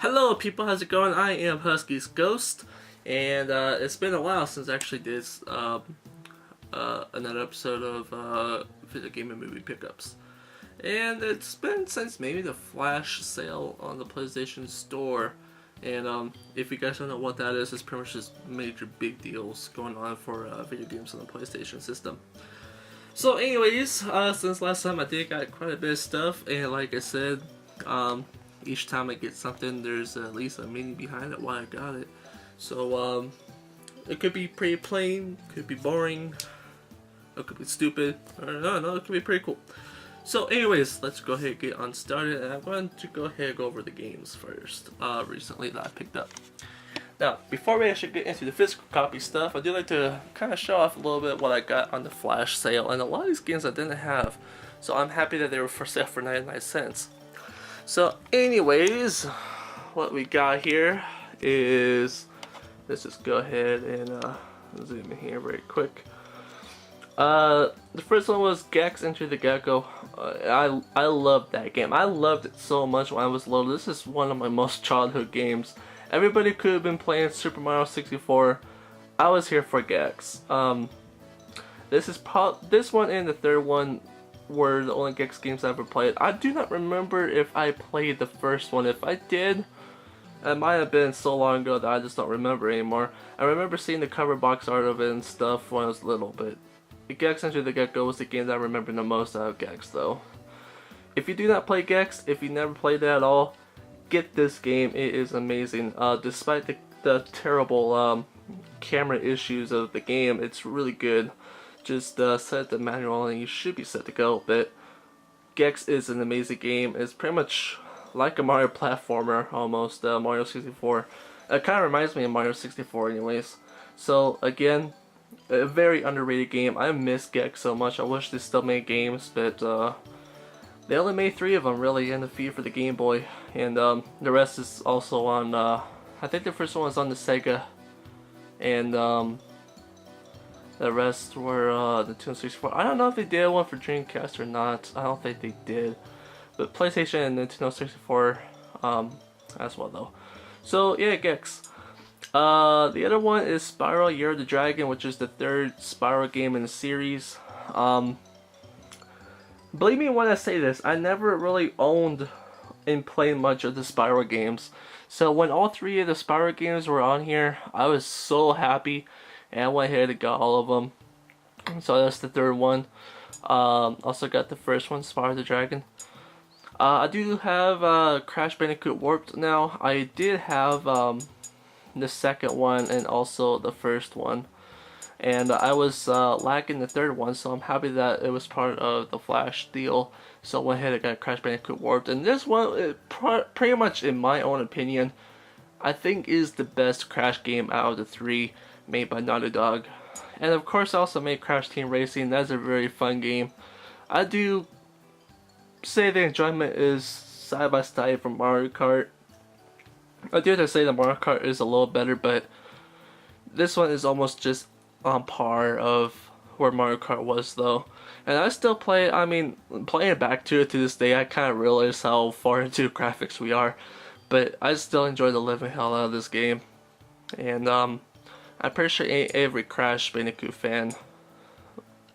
Hello people, how's it going? I am Husky's Ghost, and it's been a while since I actually did another episode of video game and movie pickups. And it's been since maybe the flash sale on the PlayStation Store. And if you guys don't know what that is, it's pretty much just major big deals going on for video games on the PlayStation system. So anyways, since last time I did got quite a bit of stuff, and like I said, each time I get something, there's at least a meaning behind it why I got it. So it could be pretty plain, could be boring, it could be stupid, or no, it could be pretty cool. So anyways, let's go ahead and get on started, and I'm going to go ahead and go over the games first, recently that I picked up. Now, before we actually get into the physical copy stuff, I do like to kind of show off a little bit what I got on the flash sale, and a lot of these games I didn't have, so I'm happy that they were for sale for 99 cents. So anyways, what we got here is, let's just go ahead and zoom in here very quick. The first one was Gex Enter the Gecko. I loved that game. I loved it so much when I was little. This is one of my most childhood games. Everybody could have been playing Super Mario 64. I was here for Gex. This one and the third one were the only Gex games I ever played. I do not remember if I played the first one. If I did, it might have been so long ago that I just don't remember anymore. I remember seeing the cover box art of it and stuff when I was little, but Gex Enter the Gecko was the game that I remember the most out of Gex though. If you do not play Gex, if you never played it at all, get this game. It is amazing. Despite the terrible camera issues of the game, it's really good. Just set the manual and you should be set to go. But Gex is an amazing game. It's pretty much like a Mario platformer almost, Mario 64. It kind of reminds me of Mario 64 anyways. So again, a very underrated game. I miss Gex so much. I wish they still made games, but they only made 3 of them really in the feed for the Game Boy. And the rest is also on, I think the first one was on the Sega. And the rest were the Nintendo 64. I don't know if they did one for Dreamcast or not. I don't think they did. But PlayStation and Nintendo 64 as well though. So yeah, Gex. The other one is Spyro Year of the Dragon, which is the 3rd Spyro game in the series. Believe me when I say this, I never really owned and played much of the Spyro games. So when all 3 of the Spyro games were on here, I was so happy. And I went ahead and got all of them. So that's the 3rd one. Also got the first one, Spyro the Dragon. I do have Crash Bandicoot Warped now. I did have the 2nd one and also the 1st one. And I was lacking the 3rd one, so I'm happy that it was part of the Flash deal. So I went ahead and got Crash Bandicoot Warped. And this one, pretty much in my own opinion, I think is the best Crash game out of the 3 made by Naughty Dog. And of course I also made Crash Team Racing. That's a very fun game. I do say the enjoyment is side by side from Mario Kart. I do have to say that Mario Kart is a little better, but this one is almost just on par of where Mario Kart was though. And I still play it. I mean, playing it back to this day, I kind of realize how far into the graphics we are. But I still enjoy the living hell out of this game. And I'm pretty sure every Crash Bandicoot fan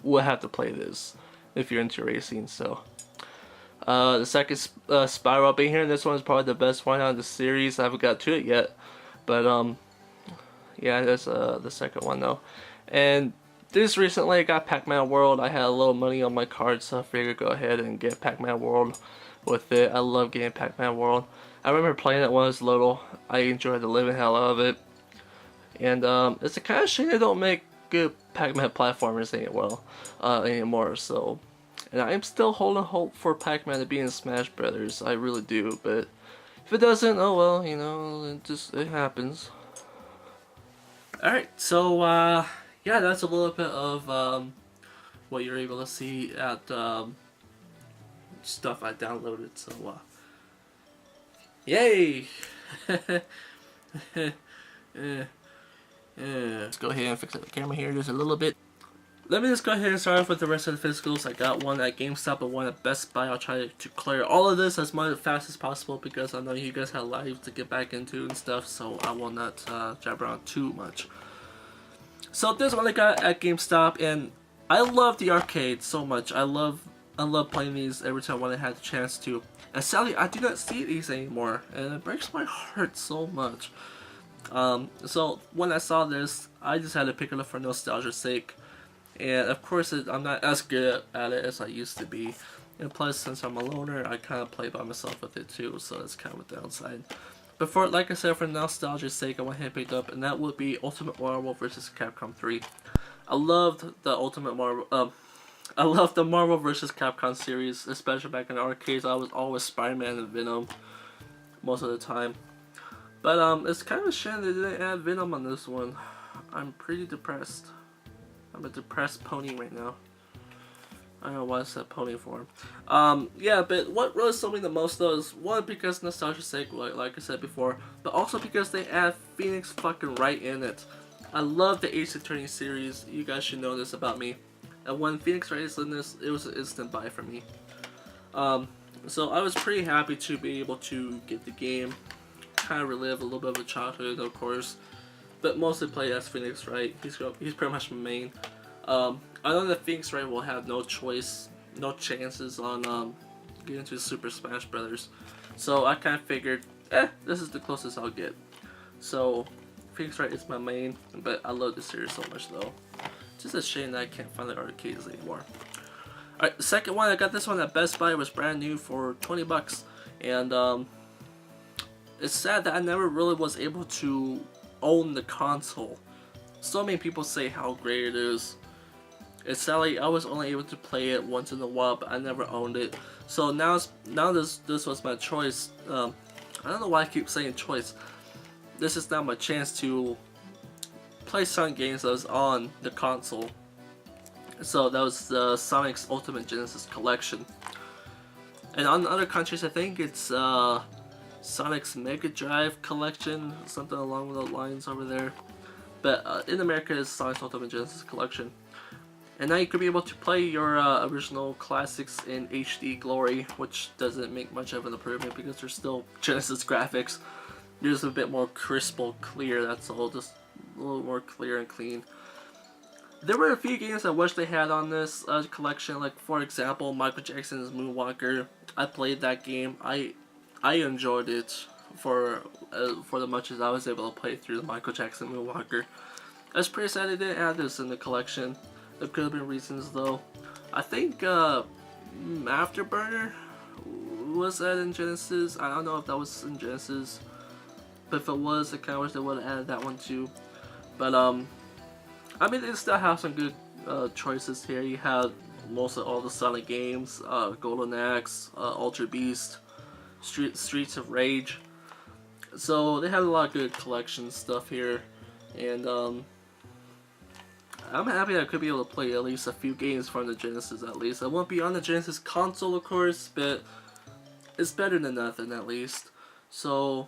will have to play this if you're into racing. So the 2nd Spyro being here, this one is probably the best one out of the series. I haven't got to it yet, but yeah, that's the 2nd one though. And this recently I got Pac-Man World. I had a little money on my card, so I figured go ahead and get Pac-Man World with it. I love getting Pac-Man World. I remember playing it when I was little. I enjoyed the living hell out of it. And it's a kind of shame they don't make good Pac-Man platformers anymore. So, and I'm still holding hope for Pac-Man to be in Smash Brothers. I really do. But if it doesn't, oh well, you know, it happens. All right, so yeah, that's a little bit of what you're able to see at stuff I downloaded. So, yay! Let's go ahead and fix up the camera here just a little bit. let me just go ahead and start off with the rest of the physicals. I got one at GameStop and one at Best Buy. I'll try to clear all of this as much as fast as possible because I know you guys have lives to get back into and stuff, so I will not jab around too much. So this one I got at GameStop, and I love the arcade so much. I love playing these every time when I had the chance to. And sadly, I do not see these anymore, and it breaks my heart so much. So when I saw this, I just had to pick it up for nostalgia's sake. And of course, I'm not as good at it as I used to be. And plus, since I'm a loner, I kind of play by myself with it too, so that's kind of a downside. But for, like I said, for nostalgia's sake, I went ahead and picked up, and that would be Ultimate Marvel vs. Capcom 3. I loved the Ultimate Marvel. I loved the Marvel vs. Capcom series, especially back in the arcades. I was always Spider-Man and Venom most of the time. But it's kind of a shame they didn't add Venom on this one. I'm pretty depressed. I'm a depressed pony right now. I don't know why I said pony for him. Yeah, but what really sold me the most though is one, because nostalgia's sake, like I said before, but also because they add Phoenix fucking Wright in it. I love the Ace Attorney series. You guys should know this about me. And when Phoenix Wright is in this, it was an instant buy for me. So I was pretty happy to be able to get the game, kind of relive a little bit of a childhood, of course, but mostly play as Phoenix Wright. He's pretty much my main. I know that Phoenix Wright will have no chances on getting to Super Smash Brothers. So I kind of figured, this is the closest I'll get. So Phoenix Wright is my main, but I love this series so much though. Just a shame that I can't find the arcades anymore. Alright, the second one, I got this one at Best Buy. It was brand new for 20 bucks. And it's sad that I never really was able to own the console. So many people say how great it is. It's sadly I was only able to play it once in a while, but I never owned it. So now this was my choice. I don't know why I keep saying choice. This is now my chance to play some games that was on the console. So that was the Sonic's Ultimate Genesis Collection. And on other countries, I think it's Sonic's Mega Drive Collection, something along those lines over there. But in America, it's Sonic's Ultimate Genesis Collection. And now you could be able to play your original classics in HD glory, which doesn't make much of an improvement because they're still Genesis graphics. They're just a bit more crystal clear, that's all, just a little more clear and clean. There were a few games I wish they had on this collection, like for example, Michael Jackson's Moonwalker. I played that game. I enjoyed it for the much as I was able to play through the Michael Jackson Moonwalker. I was pretty sad they didn't add this in the collection. There could have been reasons though. I think Afterburner was that in Genesis. I don't know if that was in Genesis, but if it was, I kind of wish they would have added that one too. But I mean, they still have some good choices here. You have most of all the Sonic games, Golden Axe, Ultra Beast, Streets of Rage. So they have a lot of good collection stuff here, and I'm happy that I could be able to play at least a few games from the Genesis at least. I won't be on the Genesis console, of course, but it's better than nothing at least. So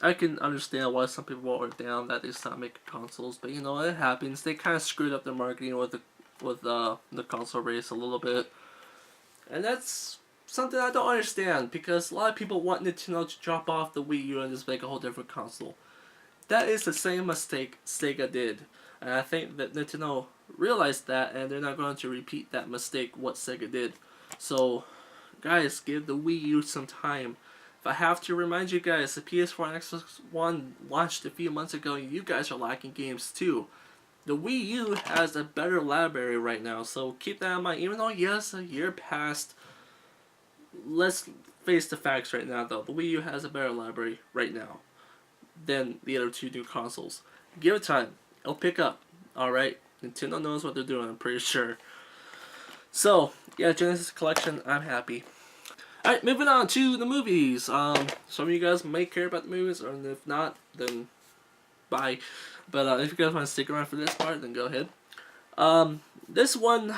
I can understand why some people are down that they stopped making consoles, but you know, it happens. They kind of screwed up their marketing with the console race a little bit, and that's something I don't understand because a lot of people want Nintendo to drop off the Wii U and just make a whole different console. That is the same mistake Sega did, and I think that Nintendo realized that, and they're not going to repeat that mistake what Sega did. So, guys, give the Wii U some time. If I have to remind you guys, the PS4 and Xbox One launched a few months ago, and you guys are lacking games too. The Wii U has a better library right now, so keep that in mind. Even though, yes, a year passed, let's face the facts right now though. The Wii U has a better library right now than the other two new consoles. Give it time. It'll pick up. Alright? Nintendo knows what they're doing, I'm pretty sure. So, yeah, Genesis Collection, I'm happy. Alright, moving on to the movies. Some of you guys may care about the movies, or if not, then bye. But if you guys want to stick around for this part, then go ahead. This one,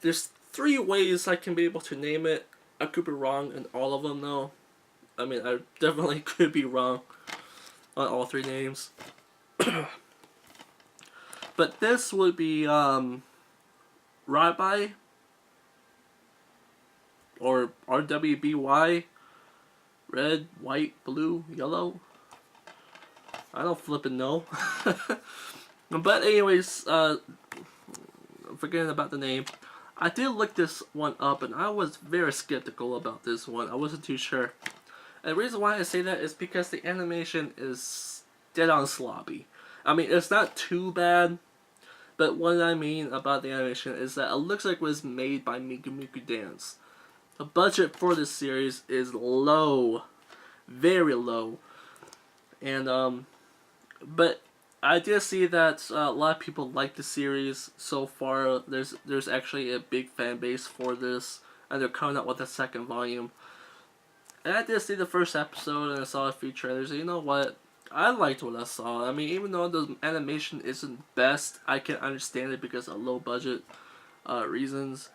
there's 3 ways I can be able to name it. I could be wrong in all of them though. I mean, I definitely could be wrong on all 3 names. But this would be Rabbi or RWBY, red, white, blue, yellow. I don't flippin' know. But anyways, forgetting about the name, I did look this one up and I was very skeptical about this one. I wasn't too sure. And the reason why I say that is because the animation is dead on sloppy. I mean, it's not too bad, but what I mean about the animation is that it looks like it was made by Miku Miku Dance. The budget for this series is low, very low, and but I did see that a lot of people like the series so far. There's actually a big fan base for this, and they're coming out with a second volume. And I did see the first episode, and I saw a few trailers. And you know what? I liked what I saw. I mean, even though the animation isn't best, I can understand it because of low budget reasons.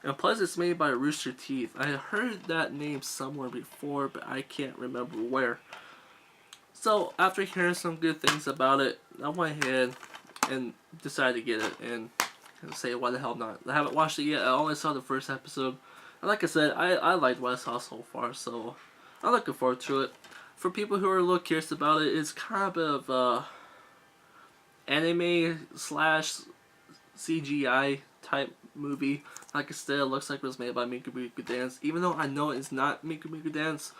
And plus, it's made by Rooster Teeth. I heard that name somewhere before, but I can't remember where. So, after hearing some good things about it, I went ahead and decided to get it and say, why the hell not? I haven't watched it yet. I only saw the first episode. And like I said, I liked what I saw so far, so I'm looking forward to it. For people who are a little curious about it, it's kind of anime slash CGI type movie. Like I said, it looks like it was made by Miku Miku Dance. Even though I know it's not Miku Miku Dance,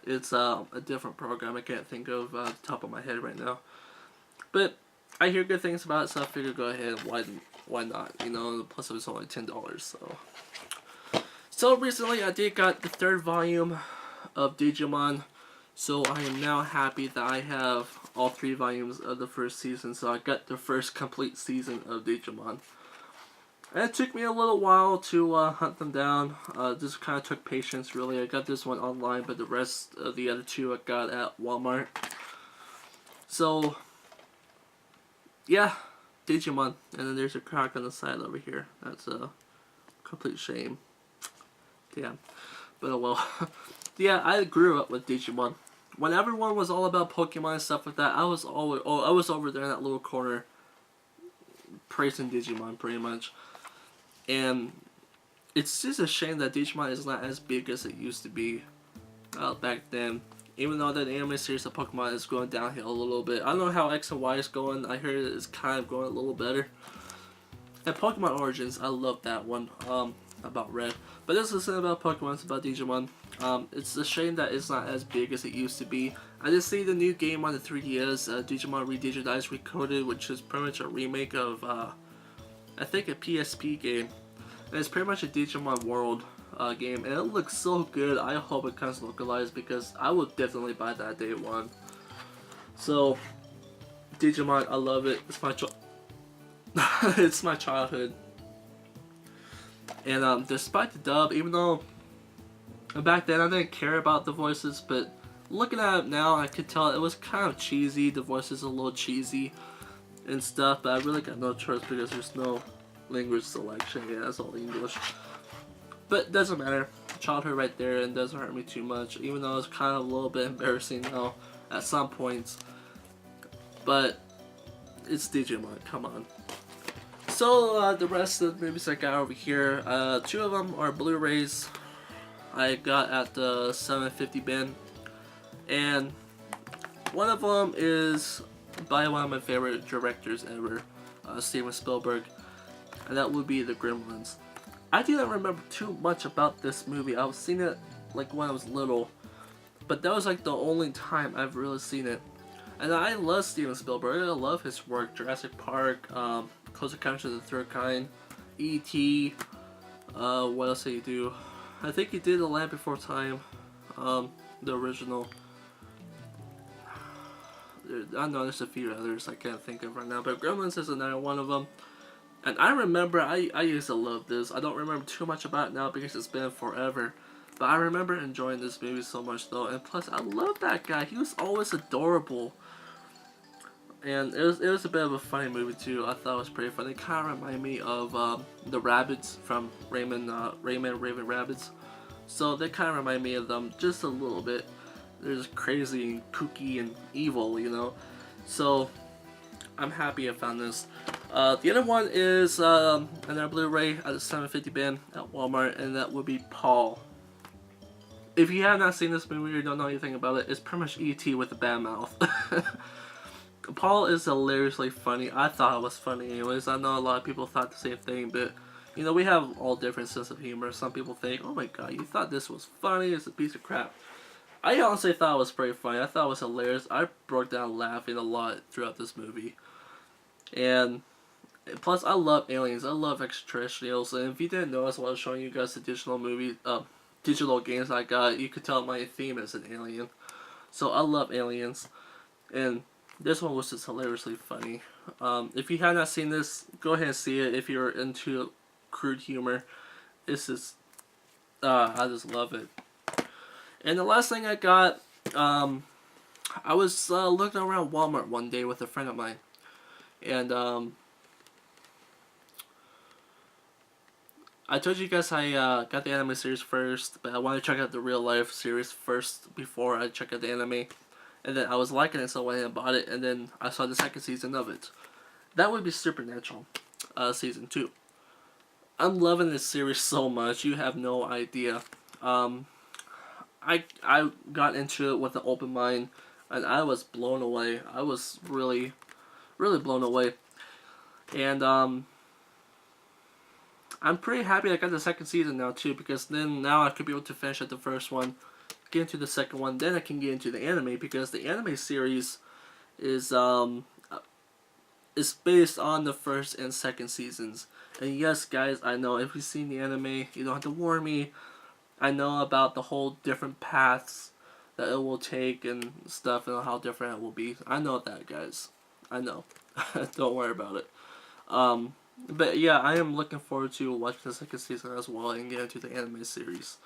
it's a different program I can't think of the top of my head right now. But I hear good things about it, so I figured go ahead. Why not? You know, plus it was only $10, so. So recently I did got the third volume of Digimon. So I am now happy that I have all 3 volumes of the first season. So I got the first complete season of Digimon. And it took me a little while to hunt them down. This kind of took patience, really. I got this one online, but the rest of the other 2 I got at Walmart. So, yeah, Digimon. And then there's a crack on the side over here. That's a complete shame. Damn. But oh well. Yeah, I grew up with Digimon. When everyone was all about Pokemon and stuff like that, I was over there in that little corner praising Digimon, pretty much. And it's just a shame that Digimon is not as big as it used to be back then. Even though that anime series of Pokemon is going downhill a little bit. I don't know how X and Y is going. I heard it's kind of going a little better. And Pokemon Origins, I love that one. About Red. But this isn't about Pokemon, it's about Digimon. It's a shame that it's not as big as it used to be. I just see the new game on the 3DS, Digimon Redigitized Recoded, which is pretty much a remake of, I think a PSP game. And it's pretty much a Digimon World game, and it looks so good. I hope it comes localized because I will definitely buy that day one. So, Digimon, I love it. It's my it's my childhood. And despite the dub, even though back then I didn't care about the voices, but looking at it now, I could tell it was kind of cheesy. The voices are a little cheesy and stuff, but I really got no choice because there's no language selection. Yeah, that's all English. But it doesn't matter. Childhood right there, and doesn't hurt me too much, even though it's kind of a little bit embarrassing now at some points. But it's Digimon, come on. So, the rest of the movies I got over here, 2 of them are Blu-rays I got at the 750 bin, and one of them is by one of my favorite directors ever, Steven Spielberg, and that would be The Gremlins. I didn't remember too much about this movie. I was seeing it like when I was little, but that was like the only time I've really seen it. And I love Steven Spielberg. I love his work. Jurassic Park, Close Encounters of the Third Kind, E.T., what else did he do? I think he did The Land Before Time, the original. I know there's a few others I can't think of right now, but Gremlins is another one of them. And I remember, I used to love this. I don't remember too much about it now because it's been forever. But I remember enjoying this movie so much though, and plus I love that guy. He was always adorable. And it was a bit of a funny movie too. I thought it was pretty funny. It kind of reminded me of the rabbits from Raymond Raven Rabbits. So they kind of remind me of them just a little bit. They're just crazy and kooky and evil, you know. So I'm happy I found this. The other one is another Blu-ray at the 750 bin at Walmart, and that would be Paul. If you have not seen this movie or don't know anything about it, it's pretty much E.T. with a bad mouth. Paul is hilariously funny. I thought it was funny anyways. I know a lot of people thought the same thing, but you know, we have all different sense of humor. Some people think, oh my god, you thought this was funny, it's a piece of crap. I honestly thought it was pretty funny. I thought it was hilarious. I broke down laughing a lot throughout this movie. And plus, I love aliens. I love extraterrestrials. And if you didn't notice while I was showing you guys the digital games I got, you could tell my theme is an alien. So I love aliens. And this one was just hilariously funny. If you have not seen this, go ahead and see it if you're into crude humor. It's just, I just love it. And the last thing I got, I was looking around Walmart one day with a friend of mine. And I told you guys I got the anime series first, but I wanted to check out the real life series first before I check out the anime. And then I was liking it, so I went ahead and bought it, and then I saw the second season of it. That would be Supernatural, season 2. I'm loving this series so much, you have no idea. I got into it with an open mind, and I was blown away. I was really, really blown away. And I'm pretty happy I got the second season now too, because then now I could be able to finish at the first one, get into the second one, then I can get into the anime, because the anime series is based on the first and second seasons. And yes, guys, I know if you've seen the anime, you don't have to warn me. I know about the whole different paths that it will take and stuff, and how different it will be. I know that, guys. I know. Don't worry about it. But yeah, I am looking forward to watching the second season as well and get into the anime series.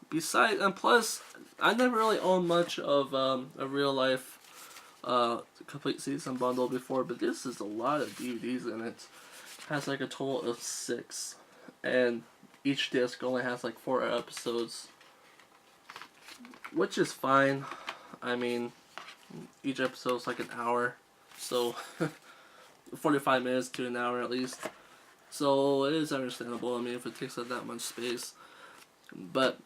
Besides, and plus, I never really owned much of a real life complete season bundle before, but this is a lot of DVDs in it. It has like a total of 6, and each disc only has like 4 episodes, which is fine. I mean, each episode's like an hour, so 45 minutes to an hour at least. So it is understandable. I mean, if it takes up that much space, but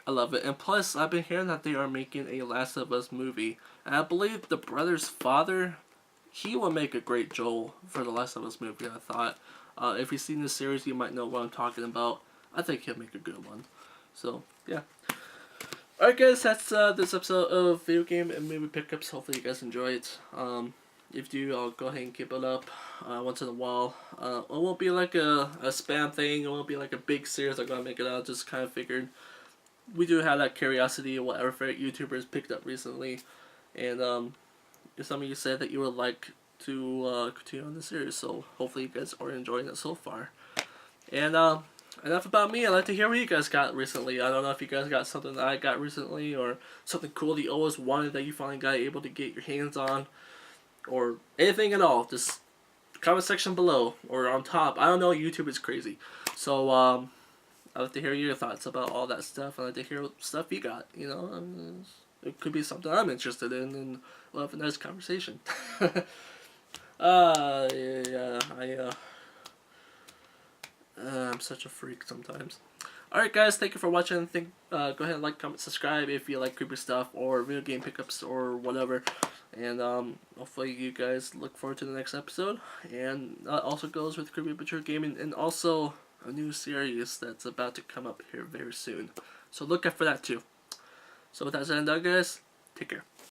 I love it. And plus, I've been hearing that they are making a Last of Us movie, and I believe the brother's father, he will make a great Joel for the Last of Us movie. I thought, if you've seen this series, you might know what I'm talking about. I think he'll make a good one. So yeah. Alright guys, that's this episode of Video Game and Movie Pickups. Hopefully you guys enjoy it. If you do, I'll go ahead and keep it up once in a while. It won't be like a spam thing. It won't be like a big series I'm going to make it out. Just kind of figured we do have that curiosity of whatever favorite YouTubers picked up recently. And some of you said that you would like to continue on the series. So hopefully you guys are enjoying it so far. And enough about me. I'd like to hear what you guys got recently. I don't know if you guys got something that I got recently, or something cool that you always wanted that you finally got able to get your hands on, or anything at all. Just comment section below or on top. I don't know, YouTube is crazy. So I'd like to hear your thoughts about all that stuff. I'd like to hear what stuff you got. You know, it could be something I'm interested in, and we'll have a nice conversation. I'm such a freak sometimes. Alright guys, thank you for watching. Go ahead and like, comment, subscribe if you like creepy stuff or video game pickups or whatever. And hopefully you guys look forward to the next episode. And that also goes with Creepy Mature Gaming, and also a new series that's about to come up here very soon. So look out for that too. So with that said and done guys, take care.